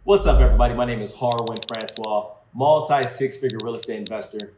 What's up, everybody? My name is Harwin Francois, multi-six-figure real estate investor.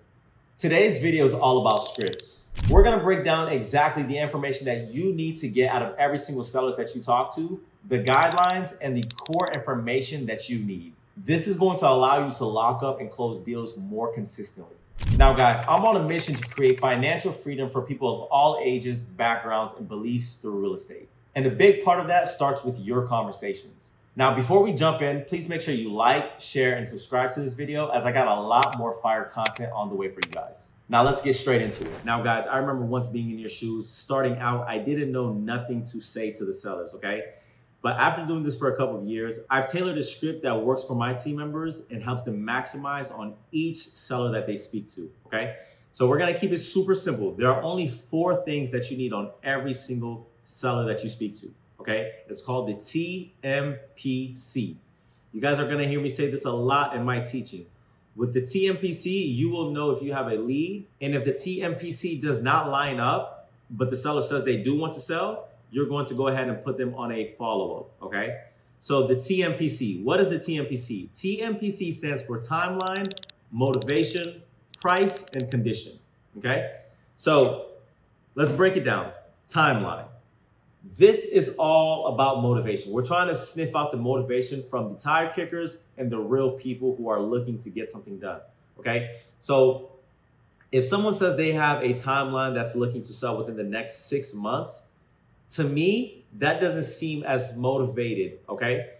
Today's video is all about scripts. We're going to break down exactly the information that you need to get out of every single seller that you talk to, the guidelines, and the core information that you need. This is going to allow you to lock up and close deals more consistently. Now, guys, I'm on a mission to create financial freedom for people of all ages, backgrounds, and beliefs through real estate. And a big part of that starts with your conversations. Now, before we jump in, please make sure you like, share, and subscribe to this video, as I got a lot more fire content on the way for you guys. Now, let's get straight into it. Now, guys, I remember once being in your shoes, starting out, I didn't know nothing to say to the sellers, okay? But after doing this for a couple of years, I've tailored a script that works for my team members and helps them maximize on each seller that they speak to, okay? So we're gonna keep it super simple. There are only 4 things that you need on every single seller that you speak to, okay? It's called the TMPC. You guys are gonna hear me say this a lot in my teaching. With the TMPC, you will know if you have a lead, and if the TMPC does not line up, but the seller says they do want to sell, you're going to go ahead and put them on a follow-up, okay? So the TMPC, what is the TMPC? TMPC stands for timeline, motivation, price, and condition, okay? So let's break it down. Timeline. This is all about motivation. We're trying to sniff out the motivation from the tire kickers and the real people who are looking to get something done, okay? So if someone says they have a timeline that's looking to sell within the next 6 months, to me, that doesn't seem as motivated, okay?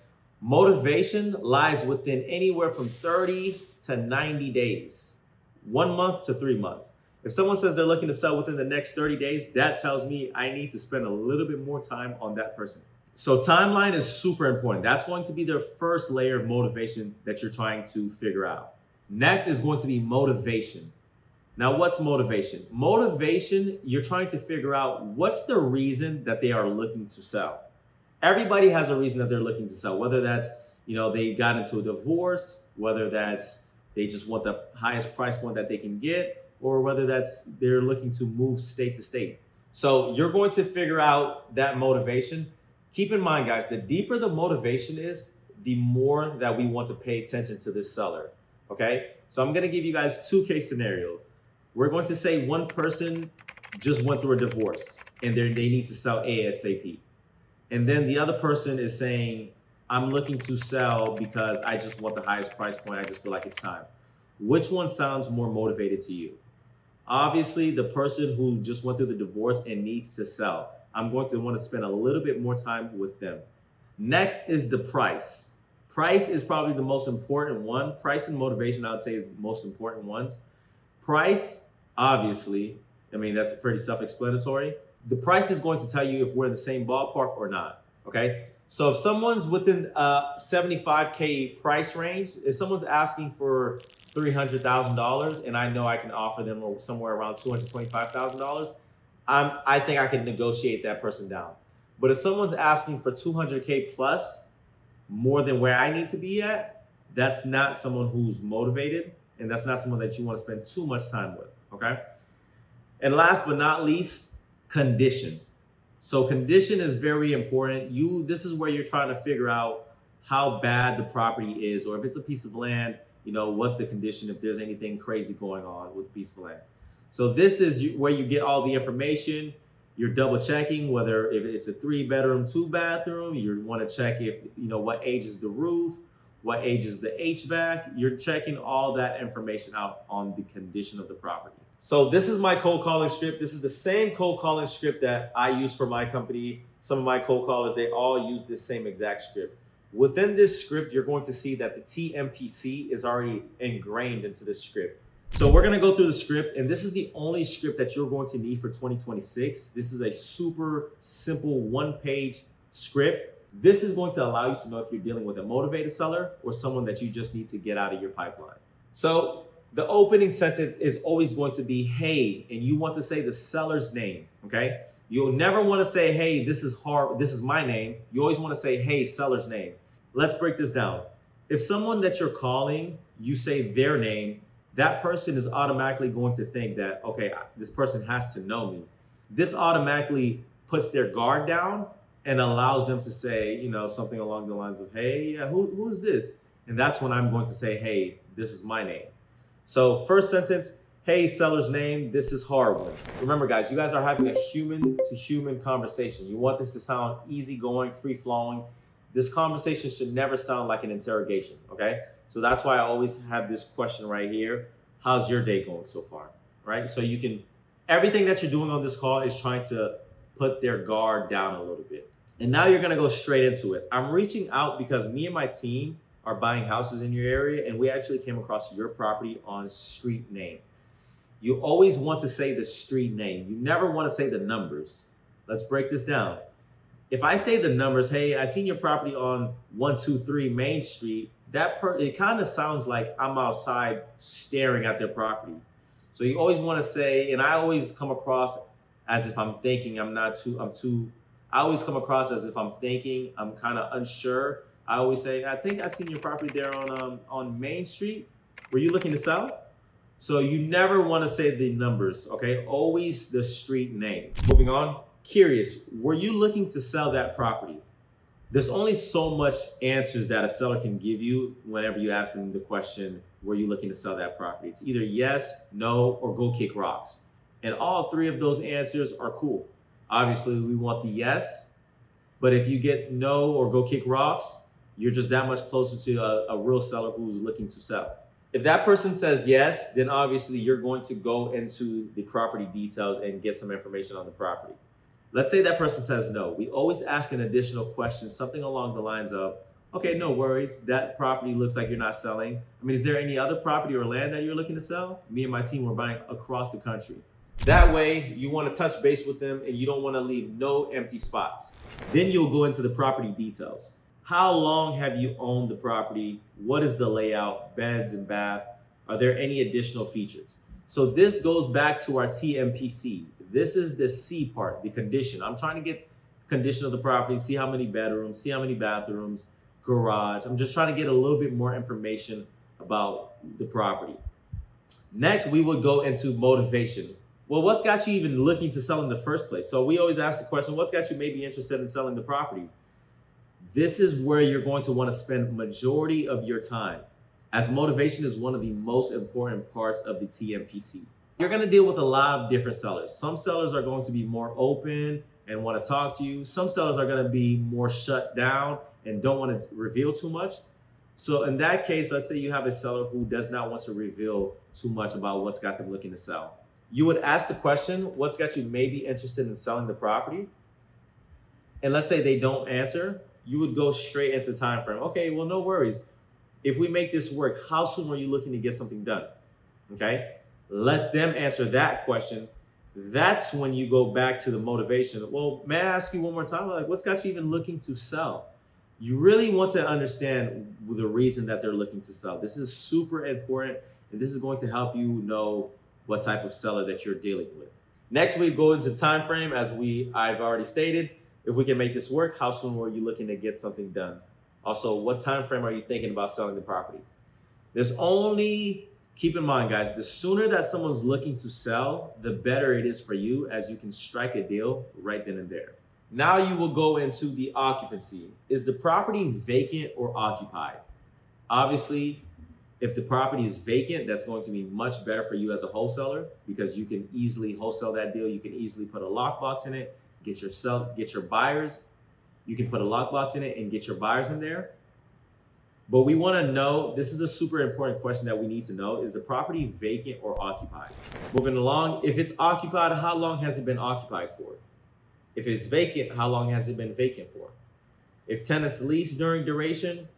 Motivation lies within anywhere from 30 to 90 days, 1 month to 3 months. If someone says they're looking to sell within the next 30 days, that tells me I need to spend a little bit more time on that person. So timeline is super important. That's going to be their first layer of motivation that you're trying to figure out. Next is going to be motivation. Now, what's motivation? Motivation, you're trying to figure out what's the reason that they are looking to sell. Everybody has a reason that they're looking to sell, whether that's, they got into a divorce, whether that's they just want the highest price point that they can get, or whether that's they're looking to move state to state. So you're going to figure out that motivation. Keep in mind, guys, the deeper the motivation is, the more that we want to pay attention to this seller, okay? So I'm gonna give you guys 2 case scenarios. We're going to say one person just went through a divorce and they need to sell ASAP. And then the other person is saying, I'm looking to sell because I just want the highest price point. I just feel like it's time. Which one sounds more motivated to you? Obviously, the person who just went through the divorce and needs to sell. I'm going to want to spend a little bit more time with them. Next is the price. Price is probably the most important one. Price and motivation, I would say, is the most important ones. Price, obviously, that's pretty self-explanatory. The price is going to tell you if we're in the same ballpark or not, okay? So if someone's within $75K price range, if someone's asking for $300,000 and I know I can offer them somewhere around $225,000, I think I can negotiate that person down. But if someone's asking for 200K plus, more than where I need to be at, that's not someone who's motivated, and that's not someone that you want to spend too much time with, okay? And last but not least, condition. So condition is very important. This is where you're trying to figure out how bad the property is, or if it's a piece of land, what's the condition, if there's anything crazy going on with a piece of land. So this is where you get all the information. You're double checking whether if it's a 3-bedroom, 2-bathroom. You want to check if, what age is the roof, what age is the HVAC. You're checking all that information out on the condition of the property. So this is my cold calling script. This is the same cold calling script that I use for my company. Some of my cold callers, they all use this same exact script. Within this script, you're going to see that the TMPC is already ingrained into this script. So we're going to go through the script, and this is the only script that you're going to need for 2026. This is a super simple 1-page script. This is going to allow you to know if you're dealing with a motivated seller or someone that you just need to get out of your pipeline. So the opening sentence is always going to be, hey, and you want to say the seller's name, okay? You'll never want to say, hey, this is my name. You always want to say, hey, seller's name. Let's break this down. If someone that you're calling, you say their name, that person is automatically going to think that, okay, this person has to know me. This automatically puts their guard down and allows them to say, something along the lines of, hey, yeah, who is this? And that's when I'm going to say, hey, this is my name. So first sentence, hey, seller's name, this is Harwin. Remember, guys, you guys are having a human to human conversation. You want this to sound easygoing, free flowing. This conversation should never sound like an interrogation, okay? So that's why I always have this question right here. How's your day going so far, right? So you can, everything that you're doing on this call is trying to put their guard down a little bit. And now you're gonna go straight into it. I'm reaching out because me and my team are buying houses in your area, and we actually came across your property on street name. You always want to say the street name. You never want to say the numbers. Let's break this down. If I say the numbers, hey, I seen your property on 123 Main Street, it kind of sounds like I'm outside staring at their property. So you always want to say, and I always come across as if I'm thinking, I always come across as if I'm thinking, I'm kind of unsure. I always say, I think I seen your property there on Main Street. Were you looking to sell? So you never want to say the numbers, okay? Always the street name. Moving on, curious, were you looking to sell that property? There's only so much answers that a seller can give you whenever you ask them the question, were you looking to sell that property? It's either yes, no, or go kick rocks. And all three of those answers are cool. Obviously, we want the yes, but if you get no or go kick rocks, you're just that much closer to a real seller who's looking to sell. If that person says yes, then obviously you're going to go into the property details and get some information on the property. Let's say that person says no. We always ask an additional question, something along the lines of, okay, no worries. That property looks like you're not selling. I mean, is there any other property or land that you're looking to sell? Me and my team were buying across the country. That way, you want to touch base with them and you don't want to leave no empty spots. Then you'll go into the property details. How long have you owned the property? What is the layout, beds and bath? Are there any additional features? So this goes back to our TMPC. This is the C part, the condition. I'm trying to get condition of the property, see how many bedrooms, see how many bathrooms, garage. I'm just trying to get a little bit more information about the property. Next, we would go into motivation. Well, what's got you even looking to sell in the first place? So we always ask the question, what's got you maybe interested in selling the property? This is where you're going to want to spend majority of your time, as motivation is one of the most important parts of the TMPC. You're going to deal with a lot of different sellers. Some sellers are going to be more open and want to talk to you. Some sellers are going to be more shut down and don't want to reveal too much. So in that case, let's say you have a seller who does not want to reveal too much about what's got them looking to sell. You would ask the question, what's got you maybe interested in selling the property? And let's say they don't answer, you would go straight into time frame. Okay, well, no worries. If we make this work, how soon are you looking to get something done? Okay, let them answer that question. That's when you go back to the motivation. Well, may I ask you one more time? Like, what's got you even looking to sell? You really want to understand the reason that they're looking to sell. This is super important, and this is going to help you know what type of seller that you're dealing with. Next, we go into time frame, as I've already stated. If we can make this work, how soon were you looking to get something done? Also, what time frame are you thinking about selling the property? There's only, keep in mind, guys, the sooner that someone's looking to sell, the better it is for you, as you can strike a deal right then and there. Now you will go into the occupancy. Is the property vacant or occupied? Obviously, if the property is vacant, that's going to be much better for you as a wholesaler, because you can easily wholesale that deal. You can easily put a lockbox in it, get your buyers. You can put a lockbox in it and get your buyers in there. But we want to know, this is a super important question that we need to know, is the property vacant or occupied? Moving along, if it's occupied, how long has it been occupied for? If it's vacant, how long has it been vacant for? If tenants lease during duration,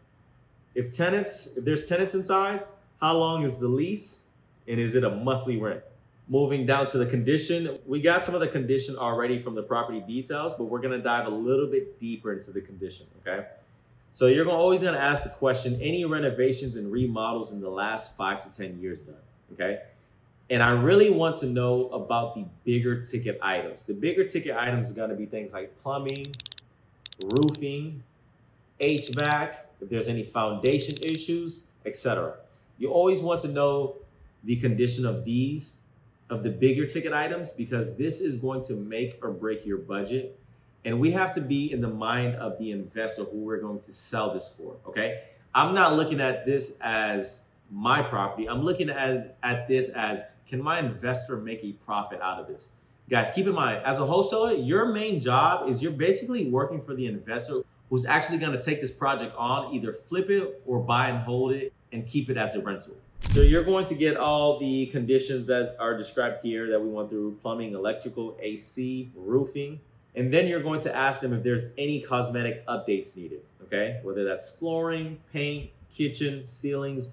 if there's tenants inside, how long is the lease? And is it a monthly rent? Moving down to the condition, we got some of the condition already from the property details, but we're going to dive a little bit deeper into the condition, okay? So you're always going to ask the question, any renovations and remodels in the last 5 to 10 years done, okay? And I really want to know about the bigger ticket items. The bigger ticket items are going to be things like plumbing, roofing, HVAC, if there's any foundation issues, etc. You always want to know the condition of the bigger ticket items, because this is going to make or break your budget. And we have to be in the mind of the investor who we're going to sell this for, okay? I'm not looking at this as my property. I'm looking at this as, can my investor make a profit out of this? Guys, keep in mind, as a wholesaler, your main job is you're basically working for the investor who's actually going to take this project on, either flip it or buy and hold it and keep it as a rental. So you're going to get all the conditions that are described here that we went through: plumbing, electrical, AC, roofing. And then you're going to ask them if there's any cosmetic updates needed, okay? Whether that's flooring, paint, kitchen, ceilings,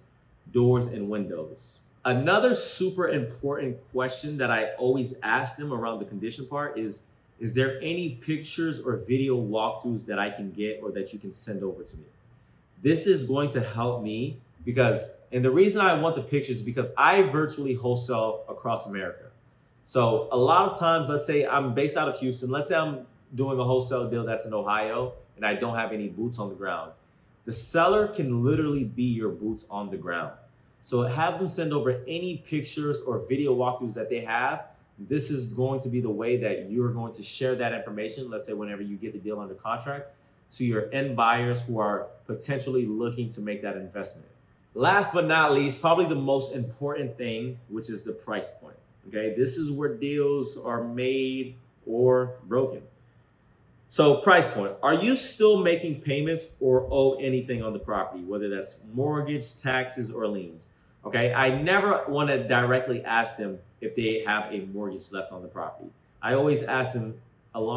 doors, and windows. Another super important question that I always ask them around the condition part is there any pictures or video walkthroughs that I can get or that you can send over to me? This is going to help me because, and the reason I want the pictures is because I virtually wholesale across America. So a lot of times, let's say I'm based out of Houston. Let's say I'm doing a wholesale deal that's in Ohio and I don't have any boots on the ground. The seller can literally be your boots on the ground. So have them send over any pictures or video walkthroughs that they have. This is going to be the way that you're going to share that information, let's say whenever you get the deal under contract, to your end buyers who are potentially looking to make that investment. Last but not least, probably the most important thing, which is the price point. Okay, this is where deals are made or broken. So price point, are you still making payments or owe anything on the property, whether that's mortgage, taxes, or liens? Okay, I never want to directly ask them if they have a mortgage left on the property. I always ask them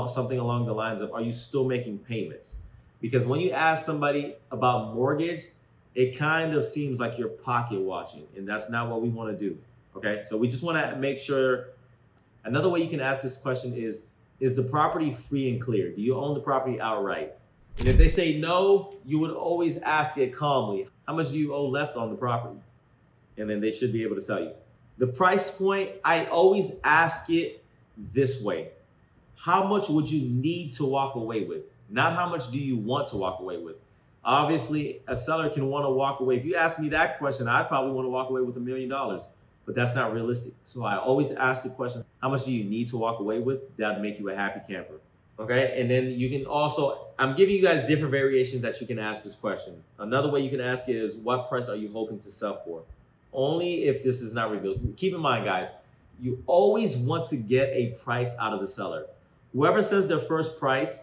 something along the lines of, are you still making payments? Because when you ask somebody about mortgage, it kind of seems like you're pocket watching, and that's not what we want to do. Okay, so we just want to make sure. Another way you can ask this question is the property free and clear? Do you own the property outright? And if they say no, you would always ask it calmly, how much do you owe left on the property? And then they should be able to tell you. The price point, I always ask it this way: how much would you need to walk away with? Not how much do you want to walk away with. Obviously, a seller can want to walk away. If you ask me that question, I'd probably want to walk away with $1 million. But that's not realistic. So I always ask the question, how much do you need to walk away with? That'd make you a happy camper. Okay. And then you can also, I'm giving you guys different variations that you can ask this question. Another way you can ask it is, what price are you hoping to sell for? Only if this is not revealed. Keep in mind, guys, you always want to get a price out of the seller. Whoever says the price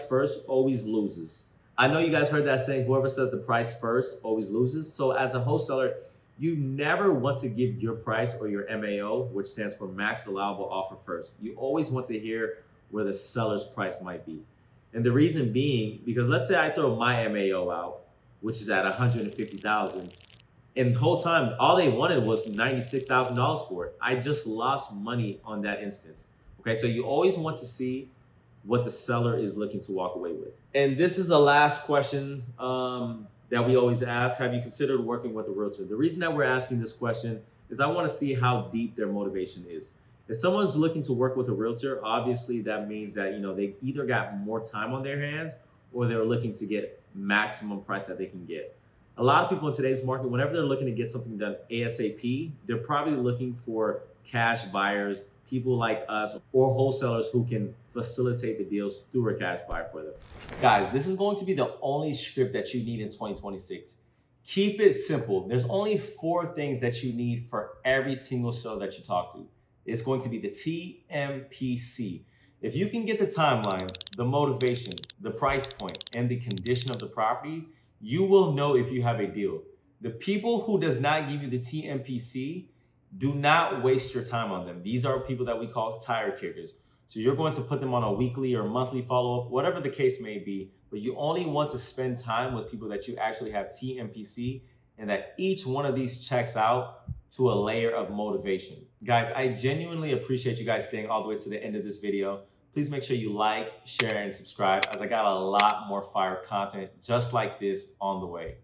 first always loses. I know you guys heard that saying, whoever says the price first always loses. So as a wholesaler, you never want to give your price or your MAO, which stands for max allowable offer, first. You always want to hear where the seller's price might be. And the reason being, because let's say I throw my MAO out, which is at $150,000, and the whole time, all they wanted was $96,000 for it. I just lost money on that instance. Okay, so you always want to see what the seller is looking to walk away with. And this is the last question that we always ask: have you considered working with a realtor? The reason that we're asking this question is I want to see how deep their motivation is. If someone's looking to work with a realtor, obviously that means that, you know, they either got more time on their hands or they're looking to get maximum price that they can get. A lot of people in today's market, whenever they're looking to get something done ASAP, they're probably looking for cash buyers, people like us, or wholesalers who can facilitate the deals through a cash buyer for them. Guys, this is going to be the only script that you need in 2026. Keep it simple. There's only 4 things that you need for every single seller that you talk to. It's going to be the TMPC. If you can get the timeline, the motivation, the price point, and the condition of the property, you will know if you have a deal. The people who does not give you the TMPC, do not waste your time on them. These are people that we call tire kickers. So you're going to put them on a weekly or monthly follow-up, whatever the case may be, but you only want to spend time with people that you actually have TMPC and that each one of these checks out to a layer of motivation. Guys, I genuinely appreciate you guys staying all the way to the end of this video. Please make sure you like, share, and subscribe, as I got a lot more fire content just like this on the way.